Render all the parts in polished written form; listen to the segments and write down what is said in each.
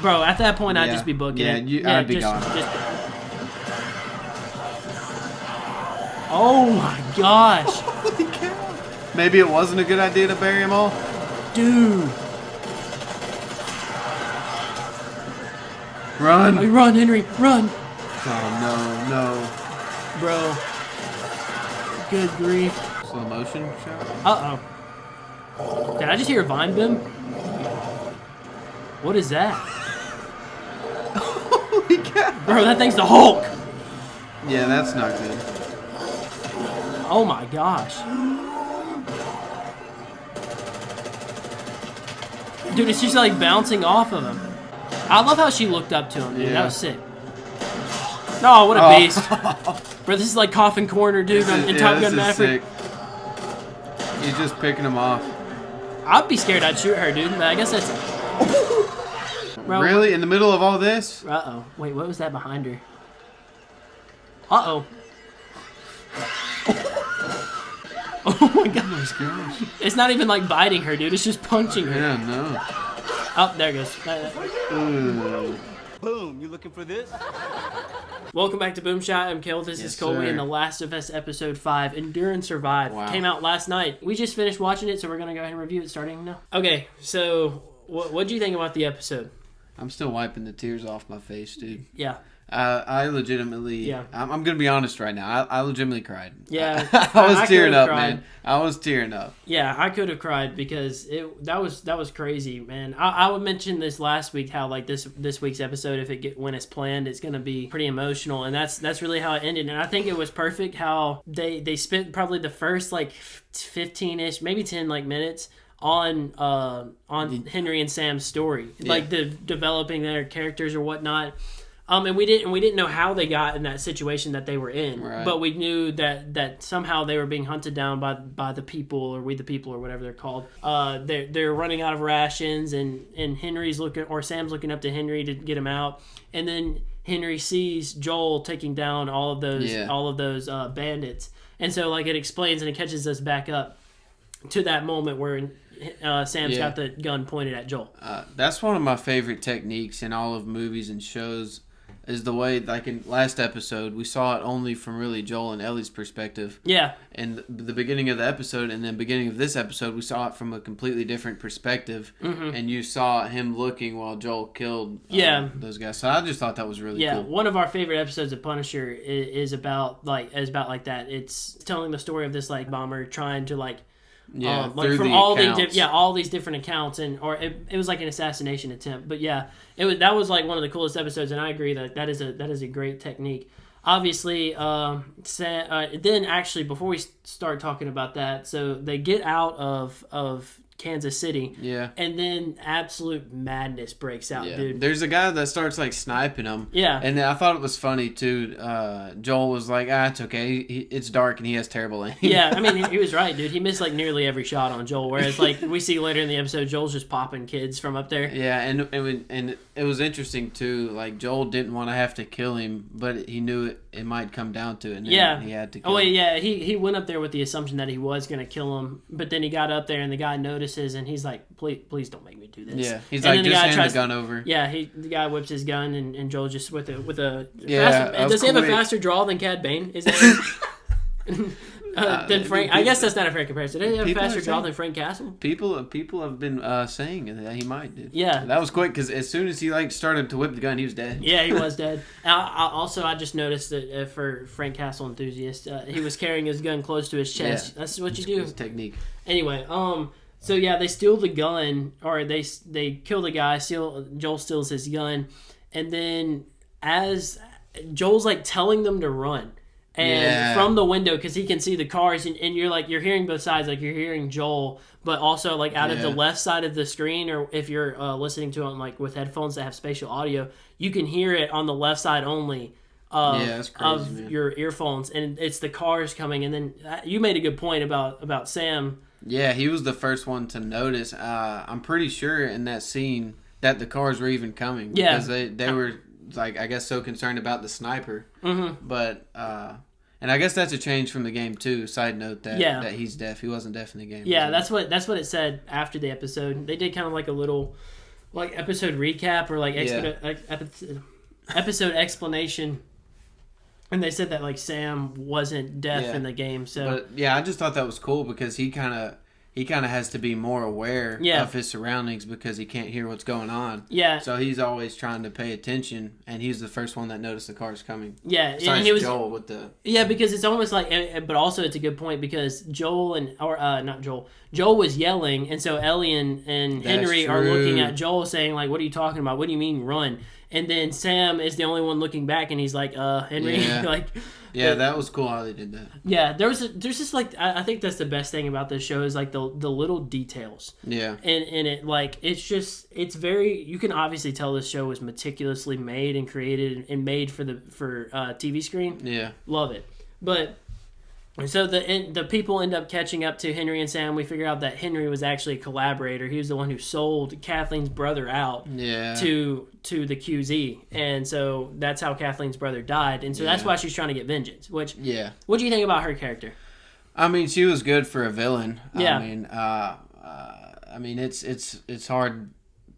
Bro, at that point, I'd just be booking it. I'd be gone. Oh my gosh. Holy cow. Maybe it wasn't a good idea to bury them all? Dude. Run. Oh, run, Henry, run. Oh, no. Bro. Good grief. Slow motion shot? Uh-oh. Did I just hear a vine boom? What is that? Holy cow. Bro, that thing's the Hulk. Yeah, that's not good. Oh my gosh. Dude, it's just like bouncing off of him. I love how she looked up to him, dude. Yeah. That was sick. Oh, what a beast. Bro, this is like Coffin Corner, dude, in Top Gun Maverick. He's just picking him off. I'd be scared I'd shoot her, dude, but I guess that's... Bro, really? In the middle of all this? Uh-oh. Wait, what was that behind her? Uh-oh. Oh my gosh. It's not even like biting her, dude. It's just punching her. Yeah, no. Oh, there it goes. Boom, you looking for this? Welcome back to BoomShot. I'm Kel. This is Colby, and The Last of Us Episode 5, Endure and Survive. Wow. Came out last night. We just finished watching it, so we're going to go ahead and review it starting now. Okay, so what do you think about the episode? I'm still wiping the tears off my face, dude. Yeah. I legitimately... Yeah. I'm going to be honest right now. I legitimately cried. Yeah. I was tearing up, cried. man. I was tearing up. Yeah, I could have cried because that was crazy, man. I would mention this last week how like this week's episode, if when it's planned, it's gonna be pretty emotional, and that's really how it ended. And I think it was perfect how they spent probably the first like 15-ish, maybe 10 like minutes on Henry and Sam's story, like the developing their characters or whatnot. And we didn't know how they got in that situation that they were in, right. But we knew that somehow they were being hunted down by the people, or We the People, or whatever they're called. They're running out of rations, and Sam's looking up to Henry to get him out, and then Henry sees Joel taking down all of those bandits, and so like it explains and it catches us back up to that moment where Sam's got the gun pointed at Joel. That's one of my favorite techniques in all of movies and shows. Is the way, like in last episode, we saw it only from really Joel and Ellie's perspective. Yeah. And the beginning of the episode and then beginning of this episode, we saw it from a completely different perspective. Mm-hmm. And you saw him looking while Joel killed those guys. So I just thought that was really cool. One of our favorite episodes of Punisher is about like that. It's telling the story of this like bomber trying to like from all these different accounts, or it was like an assassination attempt. But yeah, that was like one of the coolest episodes, and I agree that is a great technique. Obviously, then actually before we start talking about that, so they get out of Kansas City, and then absolute madness breaks out, dude. There's a guy that starts like sniping him, and I thought it was funny too. Joel was like, it's okay, it's dark and he has terrible aim. Yeah, I mean, he was right, dude. He missed like nearly every shot on Joel, whereas like we see later in the episode, Joel's just popping kids from up there. Yeah, and it was interesting too. Like Joel didn't want to have to kill him, but he knew it might come down to it. And he had to. Kill him. He went up there with the assumption that he was going to kill him, but then he got up there and the guy notices, and he's like, please don't make me do this. Yeah, he's like, just hand the gun over. Yeah, the guy whips his gun, and Joel just with a yeah. Does he have a faster draw than Cad Bane? Is that than Frank? I guess that's not a fair comparison. Does he have a faster draw than Frank Castle? People have been saying that he might, dude. Yeah, that was quick because as soon as he like started to whip the gun, he was dead. Yeah, he was dead. I just noticed that for Frank Castle enthusiasts, he was carrying his gun close to his chest. Yeah, that's what you do. His technique. Anyway, so yeah, they steal the gun, or they kill the guy. Joel steals his gun, and then as Joel's like telling them to run, and from the window because he can see the cars, and you're hearing both sides, like you're hearing Joel, but also like out of the left side of the screen, or if you're listening to it on, like with headphones that have spatial audio, you can hear it on the left side only. That's crazy, of man. Your earphones, and it's the cars coming, and then you made a good point about Sam. Yeah, he was the first one to notice. I'm pretty sure in that scene that the cars were even coming. Yeah. Because they were, like, I guess so concerned about the sniper. Mm-hmm. But, and I guess that's a change from the game, too. Side note that he's deaf. He wasn't deaf in the game. Yeah, that's what it said after the episode. They did kind of like a little like episode recap or like episode explanation. And they said that like Sam wasn't deaf in the game, so but I just thought that was cool because he kind of has to be more aware of his surroundings because he can't hear what's going on. Yeah. So he's always trying to pay attention, and he's the first one that noticed the cars coming. Yeah, besides and he was Joel with the because it's almost like, but also it's a good point because Joel was yelling, and so Ellie and Henry are looking at Joel saying like, "What are you talking about? What do you mean run?" And then Sam is the only one looking back, and he's like, Henry, like." Yeah, that was cool how they did that. Yeah, there's just like I think that's the best thing about this show is like the little details. Yeah, and it like it's very, you can obviously tell this show was meticulously made and created and made for TV screen. Yeah, love it. But so the people end up catching up to Henry and Sam. We figure out that Henry was actually a collaborator. He was the one who sold Kathleen's brother out to the QZ, and so that's how Kathleen's brother died. And so that's why she's trying to get vengeance. What do you think about her character? I mean, she was good for a villain. Yeah. I mean, it's hard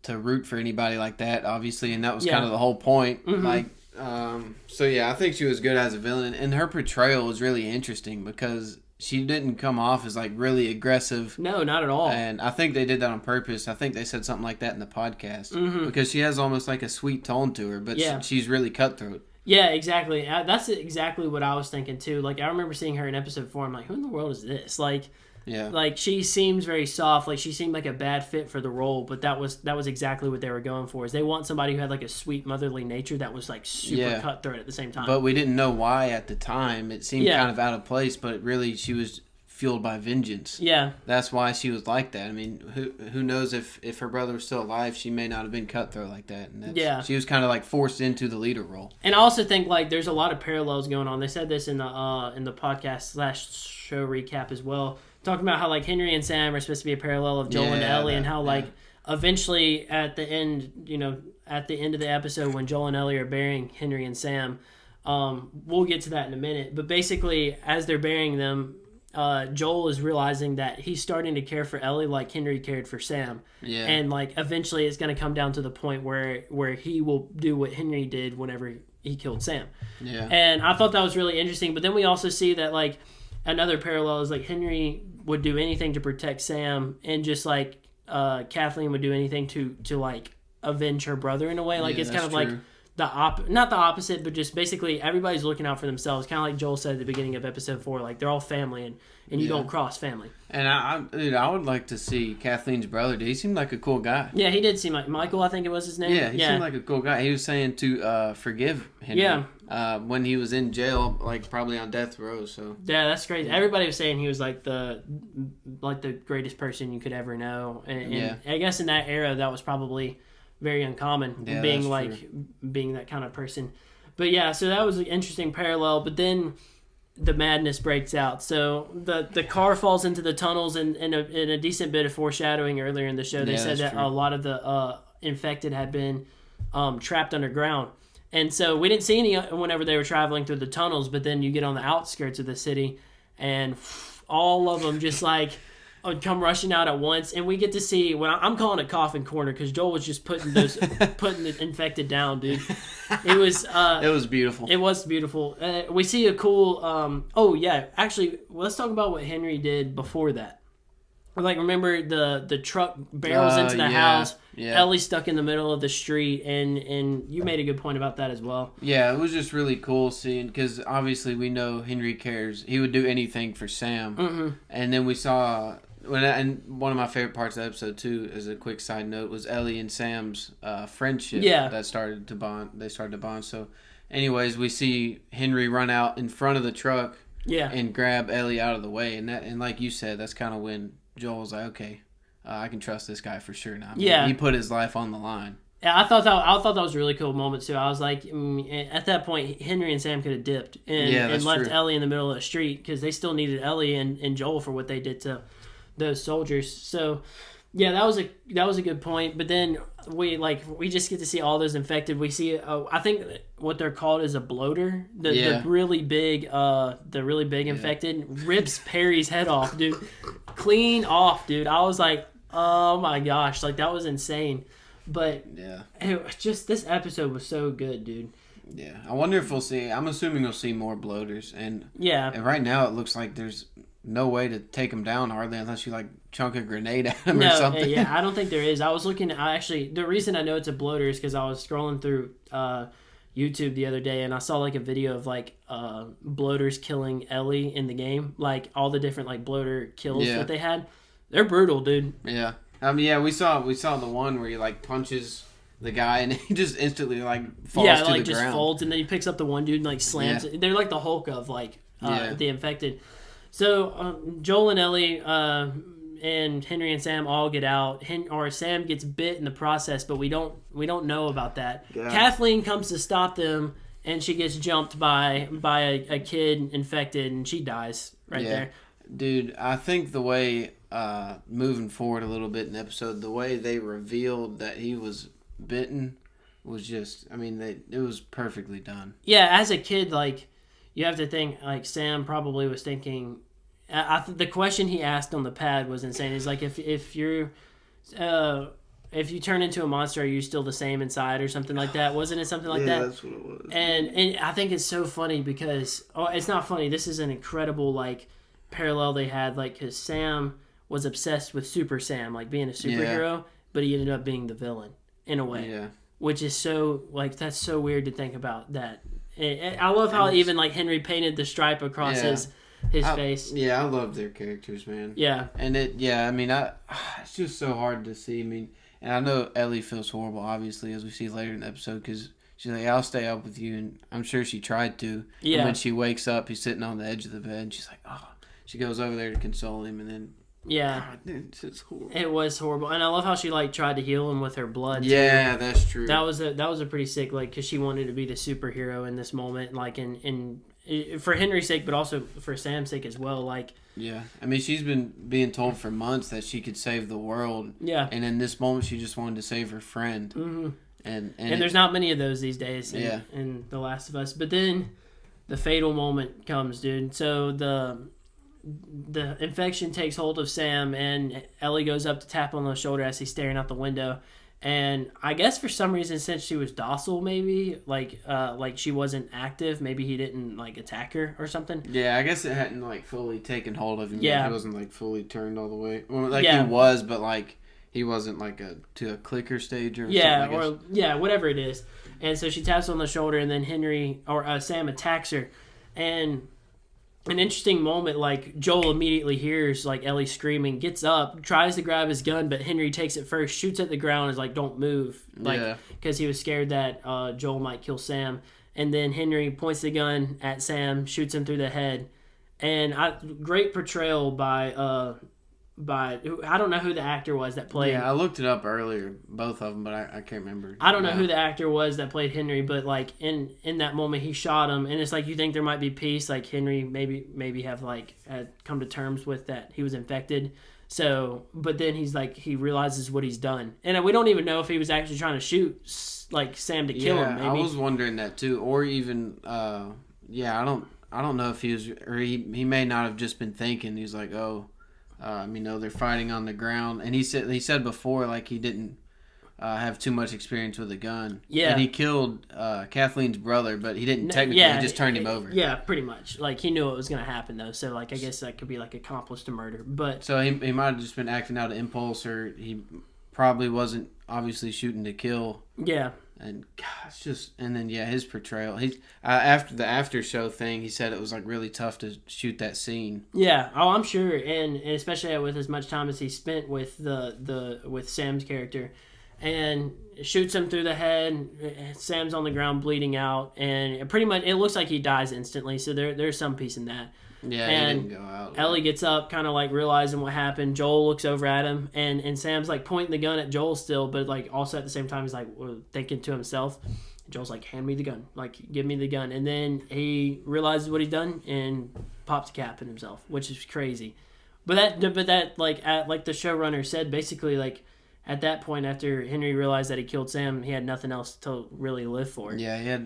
to root for anybody like that, obviously, and that was kind of the whole point. Mm-hmm. Like. I think she was good as a villain, and her portrayal was really interesting because she didn't come off as like really aggressive. No, not at all. And I think they did that on purpose. I think they said something like that in the podcast because she has almost like a sweet tone to her, but she's really cutthroat. Yeah, exactly. That's exactly what I was thinking too. Like I remember seeing her in episode 4. I'm like, who in the world is this? Like she seems very soft. Like she seemed like a bad fit for the role, but that was exactly what they were going for. Is they want somebody who had like a sweet motherly nature that was like super cutthroat at the same time. But we didn't know why at the time. It seemed kind of out of place, but really she was fueled by vengeance. Yeah, that's why she was like that. I mean, who knows if her brother was still alive, she may not have been cutthroat like that. And she was kind of like forced into the leader role. And I also think like there's a lot of parallels going on. They said this in the podcast / show recap as well. Talking about how like Henry and Sam are supposed to be a parallel of Joel and Ellie, and how like eventually at the end of the episode when Joel and Ellie are burying Henry and Sam, we'll get to that in a minute. But basically, as they're burying them, Joel is realizing that he's starting to care for Ellie like Henry cared for Sam. Yeah. And like eventually, it's going to come down to the point where he will do what Henry did whenever he killed Sam. Yeah. And I thought that was really interesting. But then we also see that like another parallel is like Henry would do anything to protect Sam, and just like Kathleen would do anything to like avenge her brother in a way. Like it's kind of true. Like not the opposite, but just basically everybody's looking out for themselves. Kind of like Joel said at the beginning of episode 4, like they're all family, and you don't cross family. And I would like to see Kathleen's brother. He seemed like a cool guy. Yeah, he did seem like Michael, I think it was his name. Yeah, he seemed like a cool guy. He was saying to forgive Henry. Yeah. When he was in jail, like probably on death row. So yeah, that's crazy. Everybody was saying he was like the greatest person you could ever know, and I guess in that era that was probably very uncommon, being that kind of person. But yeah, so that was an interesting parallel. But then the madness breaks out. So the car falls into the tunnels, and in a decent bit of foreshadowing earlier in the show, they said that a lot of the infected had been trapped underground. And so we didn't see any whenever they were traveling through the tunnels, but then you get on the outskirts of the city, and all of them just like come rushing out at once, and we get to see. Well, I'm calling it coffin corner because Joel was just putting the infected down, dude. It was beautiful. It was beautiful. We see a cool. Actually, let's talk about what Henry did before that. Like, remember the truck barrels into the house. Yeah. Ellie's stuck in the middle of the street, and you made a good point about that as well. Yeah, it was just really cool seeing, because obviously we know Henry cares. He would do anything for Sam. Mm-hmm. And then we saw, and one of my favorite parts of the episode too, as a quick side note, was Ellie and Sam's friendship that started to bond. They started to bond. So, anyways, we see Henry run out in front of the truck, and grab Ellie out of the way, and like you said, that's kind of when Joel was like, okay, I can trust this guy for sure now. I mean, he put his life on the line. Yeah, I thought that was a really cool moment too. I was like, at that point, Henry and Sam could have dipped and left true. Ellie in the middle of the street, because they still needed Ellie and Joel for what they did to those soldiers. So, yeah, that was a good point. But then we just get to see all those infected. We see, I think what they're called is a bloater. The really big infected rips Perry's head off, dude. Clean off, dude. I was like, oh my gosh, like that was insane. But just this episode was so good, dude. Yeah, I wonder if we'll see. I'm assuming we'll see more bloaters, and right now it looks like there's no way to take them down hardly unless you like chunk a grenade at them or something. Yeah, I don't think there is. I was looking. The reason I know it's a bloater is because I was scrolling through YouTube the other day and I saw like a video of like bloaters killing Ellie in the game, like all the different like bloater kills that they had. They're brutal, dude. Yeah, I mean, we saw the one where he like punches the guy and he just instantly like falls to the ground. Yeah, like just folds and then he picks up the one dude and like slams it. They're like the Hulk of like the infected. So Joel and Ellie and Henry and Sam all get out. Sam gets bit in the process, but we don't know about that. Yeah. Kathleen comes to stop them and she gets jumped by a kid infected and she dies there. Dude, I think the way moving forward a little bit in the episode, the way they revealed that he was bitten was just, I mean, it was perfectly done. Yeah, as a kid, like, you have to think, like, Sam probably was thinking, the question he asked on the pad was insane. He's like, if you turn into a monster, are you still the same inside or something like that? Wasn't it something like that? Yeah, that's what it was. And I think it's so funny because, it's not funny. This is an incredible, like, parallel they had, like, because Sam was obsessed with Super Sam, like, being a superhero, but he ended up being the villain. In a way, which is so like that's so weird to think about. That I love how even like Henry painted the stripe across his face. Yeah, I love their characters, man. Yeah, and I mean, it's just so hard to see. I mean, and I know Ellie feels horrible, obviously, as we see later in the episode, because she's like, "I'll stay up with you," and I'm sure she tried to. Yeah. And when she wakes up, he's sitting on the edge of the bed, and she's like, "Oh," she goes over there to console him, and then. Yeah, God, it's horrible. It was horrible, and I love how she like tried to heal him with her blood. Yeah, that's true. That was a pretty sick, like, because she wanted to be the superhero in this moment, like, in for Henry's sake, but also for Sam's sake as well. Like, yeah, I mean, she's been being told for months that she could save the world. Yeah, and in this moment, she just wanted to save her friend. Mm-hmm. And there's not many of those these days. In The Last of Us, but then the fatal moment comes, dude. So the infection takes hold of Sam, and Ellie goes up to tap on the shoulder as he's staring out the window. And I guess for some reason, since she was docile, maybe like she wasn't active, maybe he didn't like attack her or something. Yeah, I guess it hadn't like fully taken hold of him. Yeah, he wasn't like fully turned all the way. Well, he was, but like he wasn't like to a clicker stage or something. Whatever it is. And so she taps on the shoulder, and then Sam attacks her, and. An interesting moment, like Joel immediately hears like Ellie screaming, gets up, tries to grab his gun, but Henry takes it first, shoots at the ground, and is like, "Don't move," like because he was scared that Joel might kill Sam. And then Henry points the gun at Sam, shoots him through the head, and great portrayal by I don't know who the actor was that played. Yeah, I looked it up earlier, both of them, but I can't remember. I don't know who the actor was that played Henry, but like in that moment he shot him, and it's like you think there might be peace, like Henry maybe have like had come to terms with that he was infected. So, but then he's like he realizes what he's done, and we don't even know if he was actually trying to shoot like Sam to kill him. Maybe. I was wondering that too, or even I don't know if he was, or he may not have just been thinking. He's like, oh. They're fighting on the ground, and he said before like he didn't have too much experience with a gun. Yeah, and he killed Kathleen's brother, but he didn't technically. He just turned him over. Yeah, pretty much. Like he knew what was going to happen though, so like I guess that could be like accomplice to murder. But so he might have just been acting out of impulse, or he probably wasn't obviously shooting to kill. Yeah. And gosh, his portrayal. After the after show thing, he said it was like really tough to shoot that scene. Yeah, I'm sure, and especially with as much time as he spent with with Sam's character, and shoots him through the head. Sam's on the ground bleeding out, and pretty much it looks like he dies instantly. So there's some peace in that. Yeah, and he didn't go out. Ellie gets up, kind of like realizing what happened. Joel looks over at him, and Sam's like pointing the gun at Joel still, but like also at the same time he's like thinking to himself. Joel's like, "Hand me the gun, like give me the gun," and then he realizes what he's done and pops a cap in himself, which is crazy. But that like the showrunner said, basically like at that point after Henry realized that he killed Sam, he had nothing else to really live for. Yeah,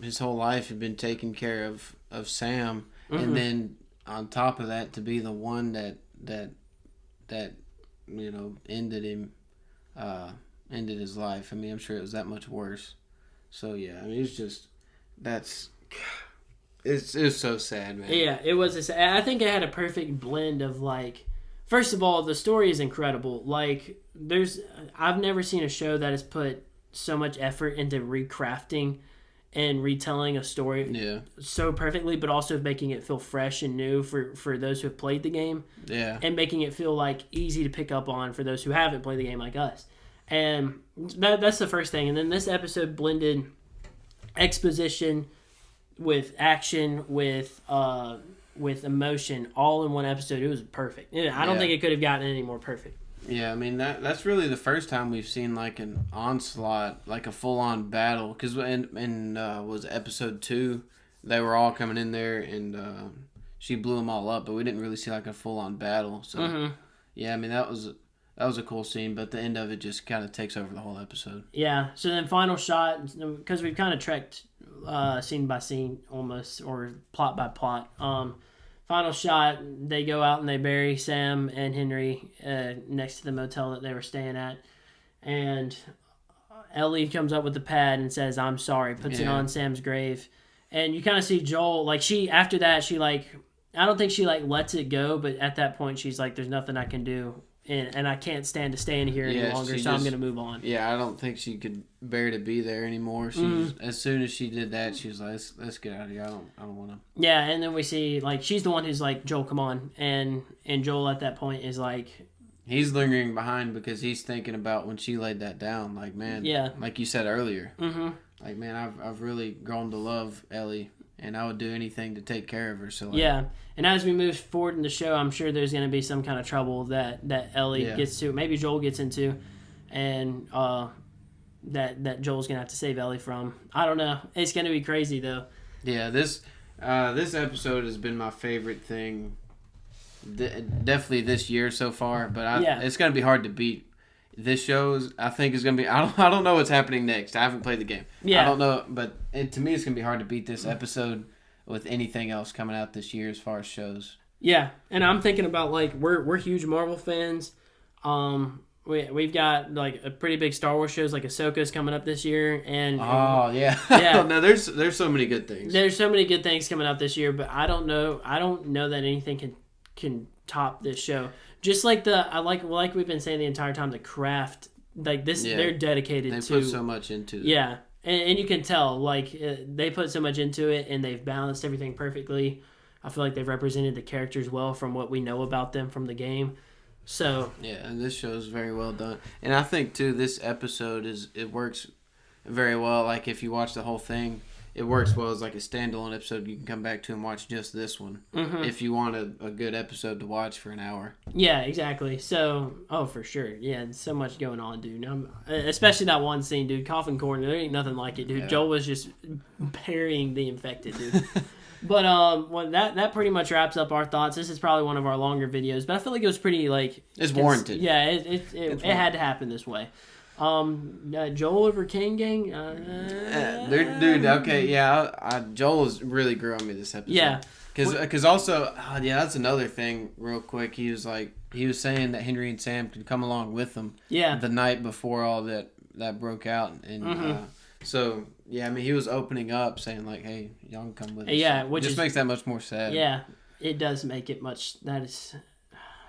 his whole life had been taking care of Sam. Mm-hmm. And then on top of that, to be the one that ended him ended his life. I mean, I'm sure it was that much worse. So yeah, I mean, it's so sad, man. Yeah, it was. I think it had a perfect blend of like, first of all, the story is incredible. Like, I've never seen a show that has put so much effort into recrafting and retelling a story so perfectly, but also making it feel fresh and new for those who have played the game. Yeah. And making it feel like easy to pick up on for those who haven't played the game like us. And that's the first thing. And then this episode blended exposition with action, with emotion, all in one episode. It was perfect. I don't think it could have gotten any more perfect. Yeah, I mean, that's really the first time we've seen like an onslaught, like a full-on battle. Because in was episode 2, they were all coming in there and she blew them all up, but we didn't really see like a full-on battle. So yeah, I mean, that was a cool scene, but the end of it just kind of takes over the whole episode. Yeah, so then final shot, because we've kind of trekked scene by scene almost, or plot by plot. Final shot, they go out and they bury Sam and Henry next to the motel that they were staying at. And Ellie comes up with the pad and says, "I'm sorry," puts it on Sam's grave. And you kind of see Joel, like, after that, I don't think she, like, lets it go, but at that point, she's like, there's nothing I can do. And I can't stand to stay in here any longer, so I'm going to move on. Yeah, I don't think she could bear to be there anymore. As soon as she did that, she was like, let's get out of here. I don't want to. Yeah, and then we see, like, she's the one who's like, "Joel, come on." And Joel at that point is like... He's lingering behind because he's thinking about when she laid that down. Like, man, like you said earlier. Like, man, I've really grown to love Ellie, and I would do anything to take care of her. So, like, yeah. And as we move forward in the show, I'm sure there's going to be some kind of trouble that Ellie gets to, maybe Joel gets into, and that Joel's going to have to save Ellie from. I don't know. It's going to be crazy, though. Yeah, this episode has been my favorite thing, definitely this year so far. But it's going to be hard to beat. This show I think is going to be. I don't know what's happening next. I haven't played the game. Yeah. I don't know, but to me, it's going to be hard to beat this episode with anything else coming out this year as far as shows. Yeah, and I'm thinking about, like, we're huge Marvel fans. We've got, like, a pretty big Star Wars shows, like Ahsoka's coming up this year, and yeah. No, there's so many good things. There's so many good things coming out this year, but I don't know that anything can top this show. Just like like we've been saying the entire time, the craft, like this, they're dedicated to. They put so much into it. Yeah. And you can tell, like, they put so much into it, and they've balanced everything perfectly. I feel like they've represented the characters well from what we know about them from the game. So yeah, and this show is very well done. And I think, too, this episode, it works very well. Like, if you watch the whole thing, it works well as, like, a standalone episode. You can come back to and watch just this one if you want a good episode to watch for an hour. Yeah, exactly. So, for sure. Yeah, so much going on, dude. Especially that one scene, dude. Coffin corner. There ain't nothing like it, dude. Yeah. Joel was just burying the infected, dude. But that pretty much wraps up our thoughts. This is probably one of our longer videos, but I feel like it was pretty, like... It's warranted. Yeah, it had to happen this way. Joel over Kane Gang. Dude. Okay, yeah. Joel really grew on me this episode. Yeah, because also, that's another thing. Real quick, he was saying that Henry and Sam could come along with him. Yeah. The night before all that broke out, and so yeah, I mean, he was opening up, saying like, "Hey, y'all can come with us." Yeah, so which just makes that much more sad. Yeah, it does make it much. That is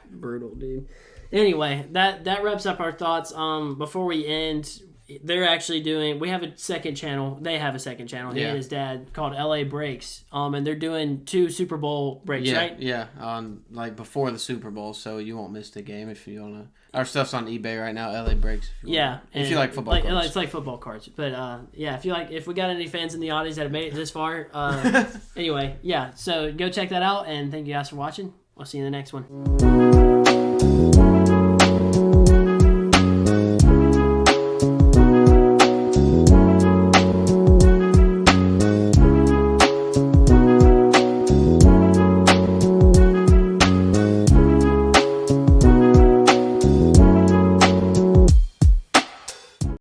brutal, dude. Anyway, that wraps up our thoughts. Before we end, they're actually doing... We have a second channel. They have a second channel. He and his dad, called LA Breaks. And they're doing 2 Super Bowl breaks, right? Yeah, like before the Super Bowl, so you won't miss the game if you want to... Our stuff's on eBay right now, LA Breaks. If you like football cards. It's like football cards. But, if we got any fans in the audience that have made it this far, anyway, so go check that out, and thank you guys for watching. We'll see you in the next one.